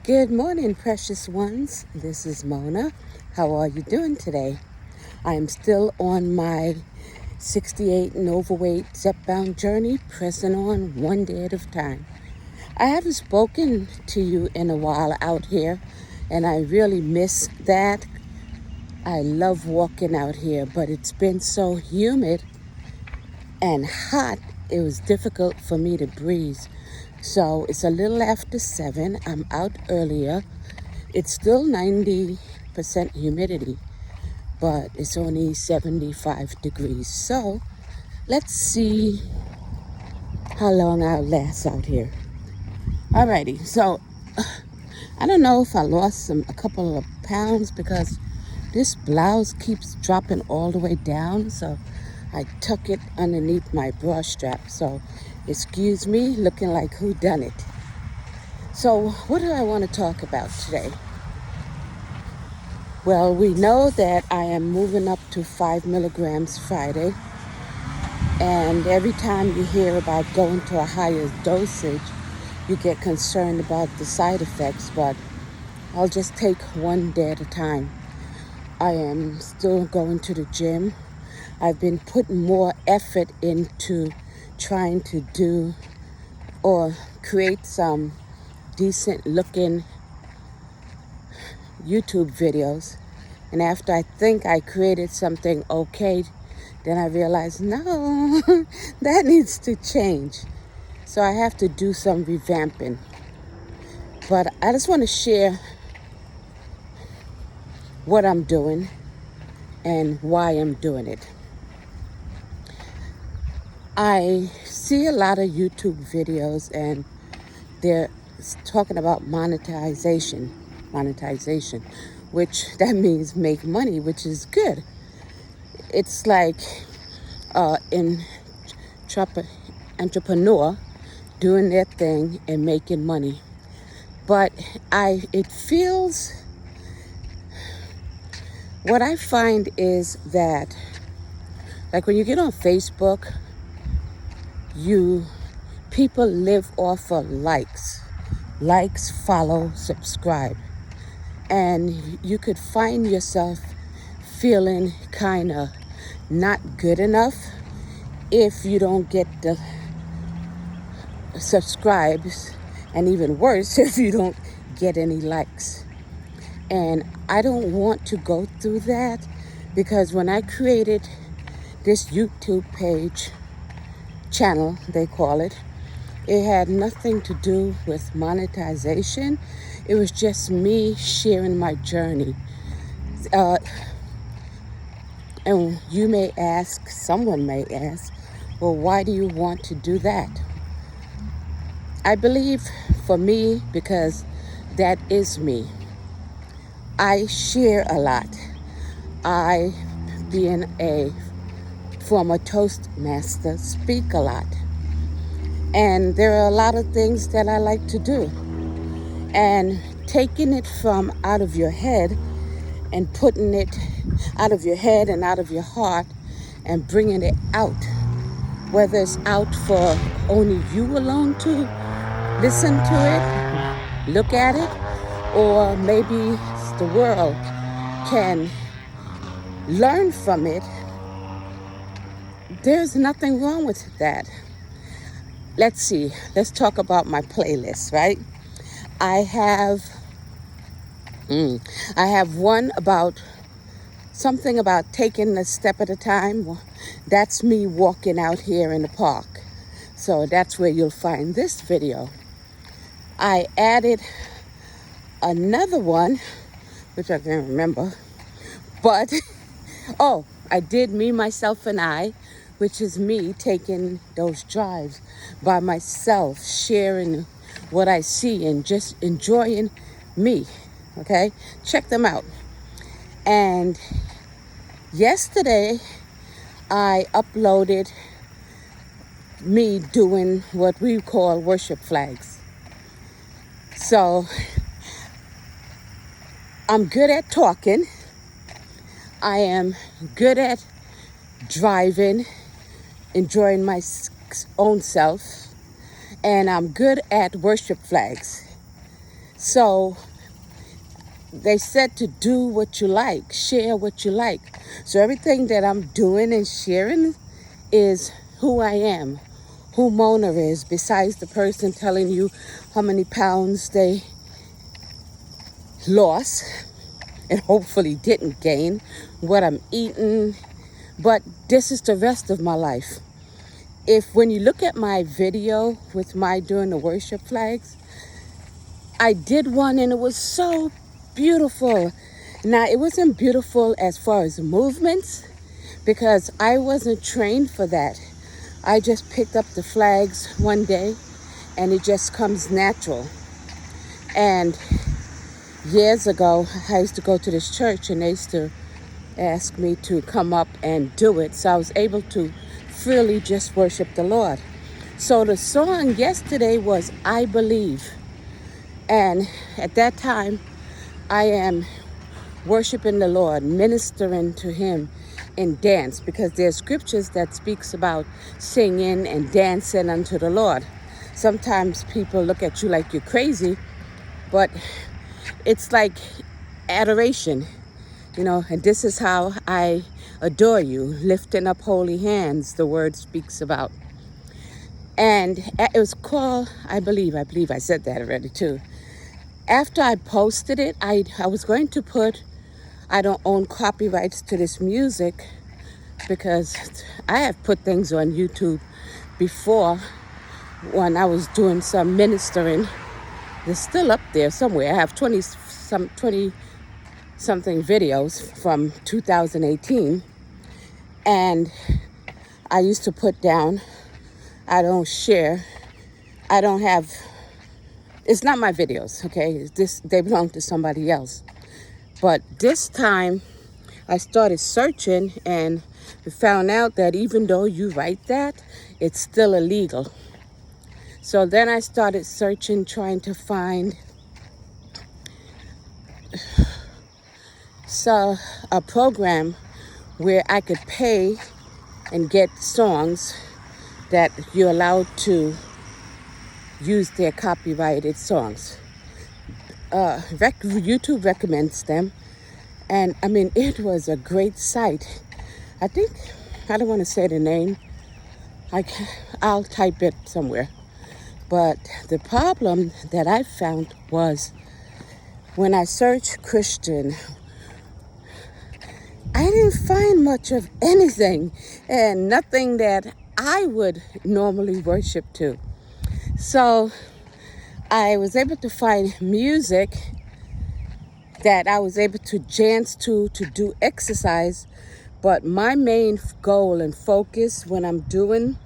Good morning, precious ones. This is Mona. How are you doing today? I am still on my 68 and overweight step-bound journey, pressing on one day at a time. I haven't spoken to you in a while out here, and I really miss that. I love walking out here, but it's been so humid and hot, it was difficult for me to breathe. So it's a little after 7. I'm out earlier. It's still 90% humidity, but it's only 75 degrees. So let's see how long I'll last out here. Alrighty, so I don't know if I lost a couple of pounds because this blouse keeps dropping all the way down, so I tuck it underneath my bra strap. So excuse me looking like who done it. So what do I want to talk about today? Well, we know that I am moving up to 5 milligrams Friday, and every time you hear about going to a higher dosage, you get concerned about the side effects, but I'll just take one day at a time. I am still going to the gym. I've been putting more effort into trying to do or create some decent looking YouTube videos. And after I think I created something okay, then I realized, no, that needs to change. So I have to do some revamping. But I just want to share what I'm doing and why I'm doing it. I see a lot of YouTube videos and they're talking about monetization, which that means make money, which is good. It's like entrepreneur doing their thing and making money. But what I find is that, like when you get on Facebook, people live off of likes, follow, subscribe. And you could find yourself feeling kind of not good enough if you don't get the subscribes, and even worse if you don't get any likes. And I don't want to go through that, because when I created this YouTube channel, they call it had nothing to do with monetization. It was just me sharing my journey. And someone may ask, well, why do you want to do that? I believe for me, because that is me. I share a lot. I, being a former Toastmaster, speak a lot. And there are a lot of things that I like to do. And taking it from out of your head and putting it out of your head and out of your heart and bringing it out, whether it's out for only you alone to listen to it, look at it, or maybe the world can learn from it. There's nothing wrong with that. Let's talk about my playlist, right? I have one about something about taking a step at a time. That's me walking out here in the park. So that's where you'll find this video. I added another one, which I can't remember, but I did Me, Myself, and I, which is me taking those drives by myself, sharing what I see and just enjoying me. Okay, check them out. And yesterday I uploaded me doing what we call worship flags. So I'm good at talking. I am good at driving, enjoying my own self, and I'm good at worship flags. So they said to do what you like, share what you like. So everything that I'm doing and sharing is who I am, who Mona is, besides the person telling you how many pounds they lost and hopefully didn't gain, what I'm eating. But this is the rest of my life. When you look at my video with my doing the worship flags, I did one and it was so beautiful. Now, it wasn't beautiful as far as movements because I wasn't trained for that. I just picked up the flags one day and it just comes natural. And years ago, I used to go to this church and they used to ask me to come up and do it. So I was able to freely just worship the Lord. So the song yesterday was I Believe. And at that time, I am worshiping the Lord, ministering to Him in dance, because there's scriptures that speaks about singing and dancing unto the Lord. Sometimes people look at you like you're crazy, but it's like adoration, and this is how I adore you, lifting up holy hands, the word speaks about. And it was called, I believe I said that already too. After I posted it, I was going to put, I don't own copyrights to this music because I have put things on YouTube before when I was doing some ministering. It's still up there somewhere. I have 20 something videos from 2018. And I used to put down, I don't share, I don't have, it's not my videos, okay? They belong to somebody else. But this time I started searching and found out that even though you write that, it's still illegal. So then I started searching, trying to find a program where I could pay and get songs that you're allowed to use their copyrighted songs. YouTube recommends them. And I mean, it was a great site. I don't want to say the name. I'll type it somewhere. But the problem that I found was when I searched Christian, I didn't find much of anything and nothing that I would normally worship to. So I was able to find music that I was able to dance to do exercise. But my main goal and focus when I'm doing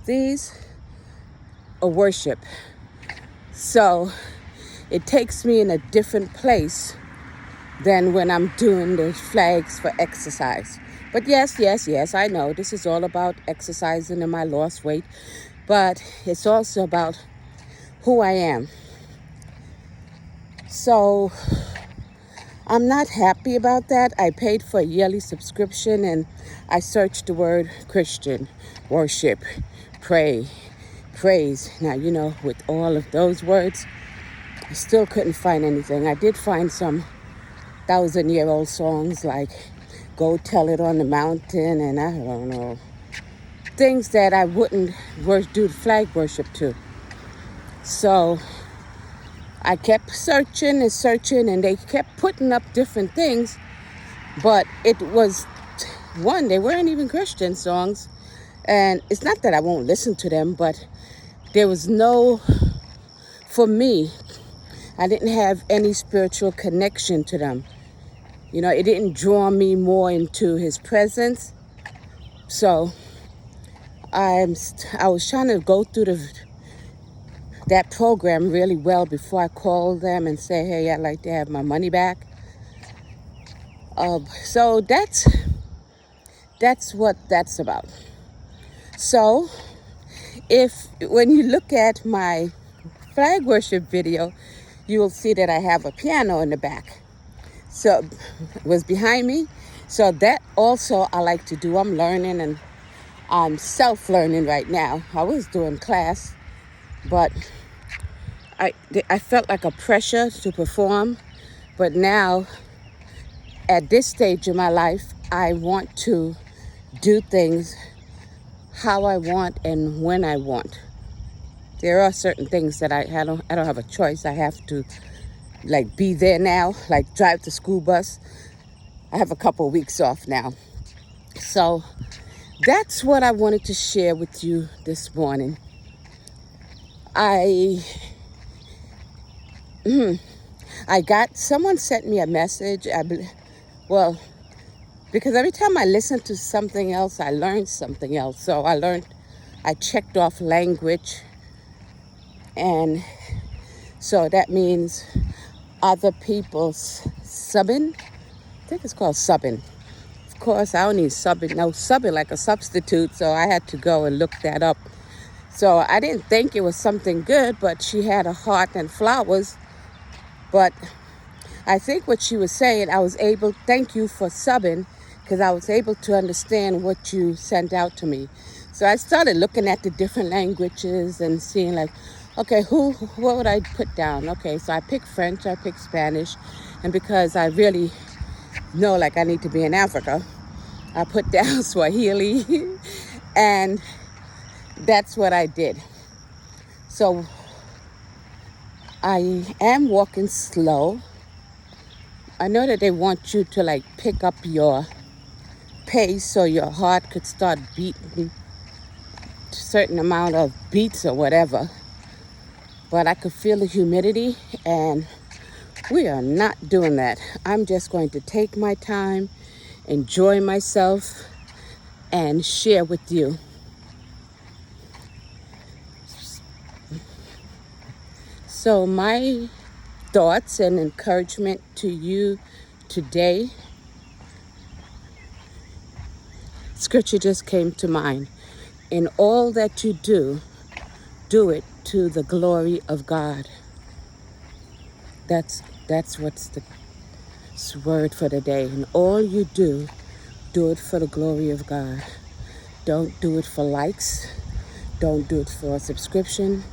these are worship. So it takes me in a different place than when I'm doing the flags for exercise. But yes, I know this is all about exercising and my lost weight, but it's also about who I am. So I'm not happy about that. I paid for a yearly subscription and I searched the word Christian, worship, pray, praise. Now, with all of those words, I still couldn't find anything. I did find some 1,000-year-old songs like Go Tell It on the Mountain and I don't know, things that I wouldn't do flag worship to. So I kept searching and they kept putting up different things, but it was, they weren't even Christian songs. And it's not that I won't listen to them, but there was for me, I didn't have any spiritual connection to them. It didn't draw me more into His presence. So I was trying to go through that program really well before I called them and say, hey, I'd like to have my money back. So that's what that's about. So when you look at my flag worship video, you will see that I have a piano in the back. So it was behind me. So that also I like to do. I'm learning and I'm self-learning right now. I was doing class, but I felt like a pressure to perform, but now at this stage in my life, I want to do things how I want and when I want. There are certain things that I don't have a choice. I have to like be there now, like drive the school bus. I have a couple of weeks off now. So that's what I wanted to share with you this morning. I got, someone sent me a message. Well, because every time I listen to something else, I learn something else. So I checked off language. And so that means other people's subbing. I think it's called subbing. Of course, I don't need subbing like a substitute. So I had to go and look that up. So I didn't think it was something good, but she had a heart and flowers. But I think what she was saying, thank you for subbing, because I was able to understand what you sent out to me. So I started looking at the different languages and seeing like, okay, what would I put down? Okay, so I picked French, I picked Spanish, and because I really know like I need to be in Africa, I put down Swahili, and that's what I did. So I am walking slow. I know that they want you to like pick up your pace so your heart could start beating a certain amount of beats or whatever. But I could feel the humidity, and we are not doing that. I'm just going to take my time, enjoy myself, and share with you. So my thoughts and encouragement to you today, scripture just came to mind. In all that you do, do it to the glory of God. That's what's the word for the day. In all you do, do it for the glory of God. Don't do it for likes. Don't do it for a subscription.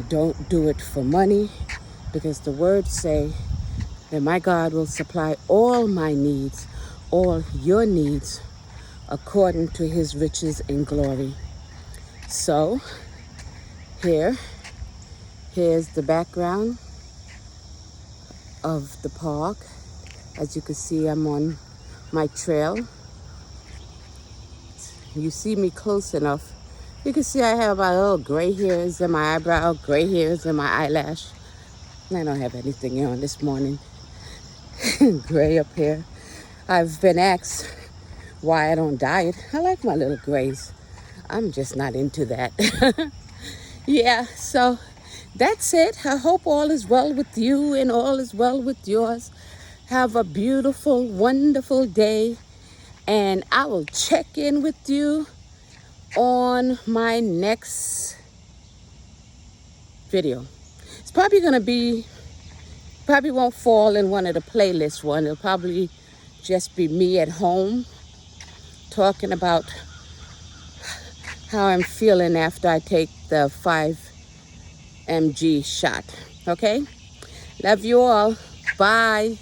Don't do it for money, because the words say that my God will supply all my needs, all your needs, according to his riches in glory. So here's the background of the park. As you can see, I'm on my trail. You see me close enough, you can see I have my little gray hairs in my eyebrow, gray hairs in my eyelash. I don't have anything on this morning. Gray up here. I've been asked why I don't dye it. I like my little grays. I'm just not into that. Yeah, so that's it. I hope all is well with you and all is well with yours. Have a beautiful, wonderful day. And I will check in with you on my next video. It's probably won't fall in one of the playlist one. It'll probably just be me at home talking about how I'm feeling after I take the 5 mg shot. Okay? Love you all. Bye.